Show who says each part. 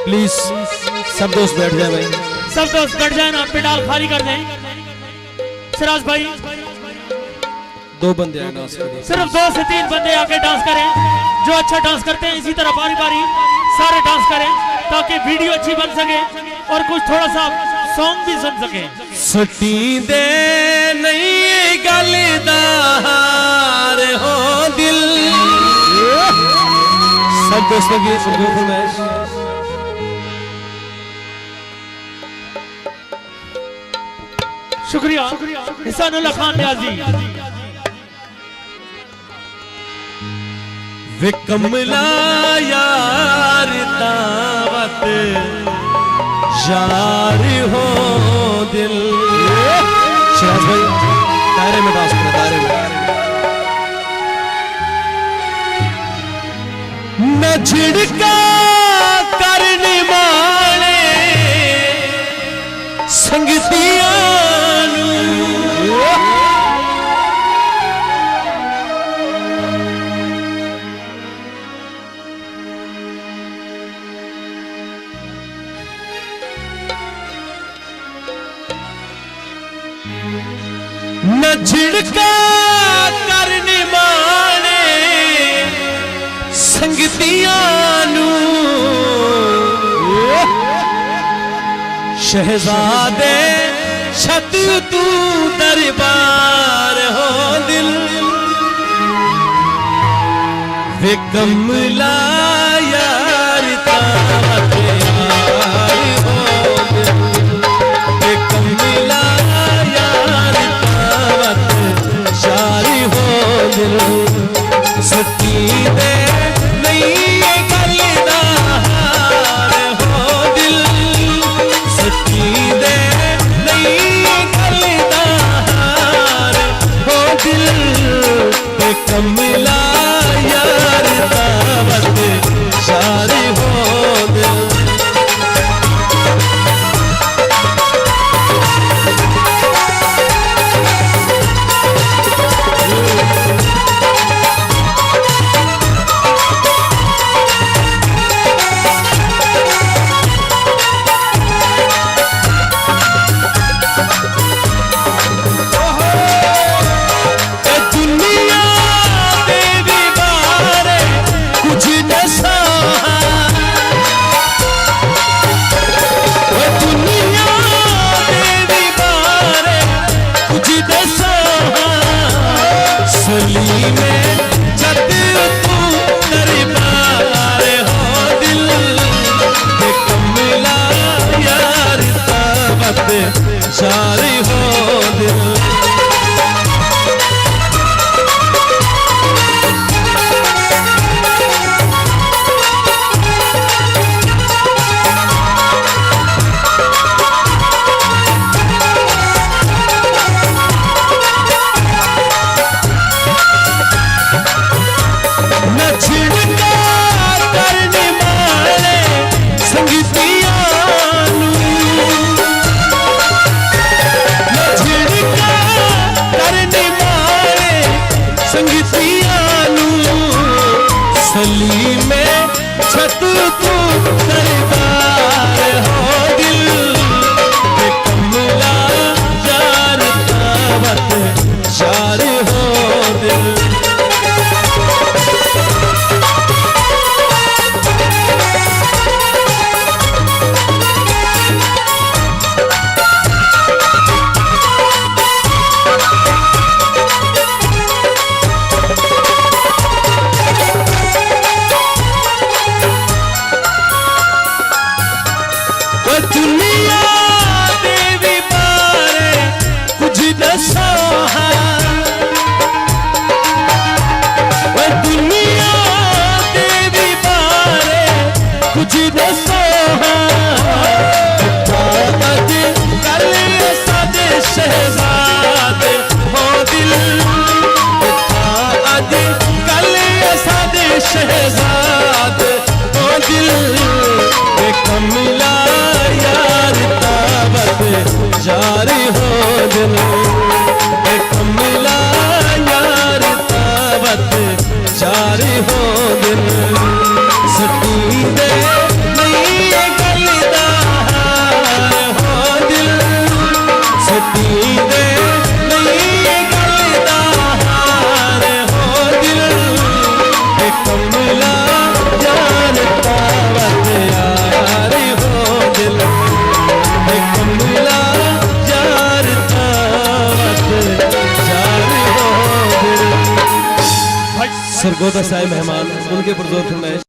Speaker 1: Please सब दोस्त बैठ जाए भाई,
Speaker 2: सब दोस्त बैठ जाए ना, पेंडाल खाली कर दें। सिराज भाई
Speaker 1: दो बंदे आए डांस के लिए।
Speaker 2: सिर्फ 2 से 3 बंदे आके डांस करें। जो अच्छा डांस करते हैं इसी तरह बारी बारी सारे डांस करें ताकि वीडियो अच्छी बन सके और कुछ थोड़ा सा सॉन्ग भी सुन सके।
Speaker 1: सटी दे नहीं गलदार हो दिल। सब दोस्तों की फरमाइश।
Speaker 2: शुक्रिया हिसानुल्लाह खान न्याजी।
Speaker 1: वे कमला यार दावत यार हो दिल। शिराज भाई दायरे में डांस करो, दायरे में। न झिड़का करने वाले संगतियां न झिड़का करने वाले संगतियां नू शहजादे छत तू दरबार हो दिल। वे कमला यार तावत यार हो दिल। वे कमला सती दे नहीं गलदार हो दिल। सती दे नहीं गलदार हो दिल। कमला यार दावत यार हो दिल। सारी हो दिल। न छिड़का करने वाले संगतियां सली में छत तू दरबार हो दिल। वे कमला यार दावत यार हो दिल। दुनिया देवी बारे कुछ दसो दुनिया देवी बारे कुछ दसो अज कल सादे शहजादे हो दिल। अज कल सादे शहजादे हो दिल। कमला यार दावत जारी हो दिल। कमला यार दावत जारी हो दिल। सती दे नहीं सरगोदा साहब मेहमान उनके ऊपर जोर फरमाइश।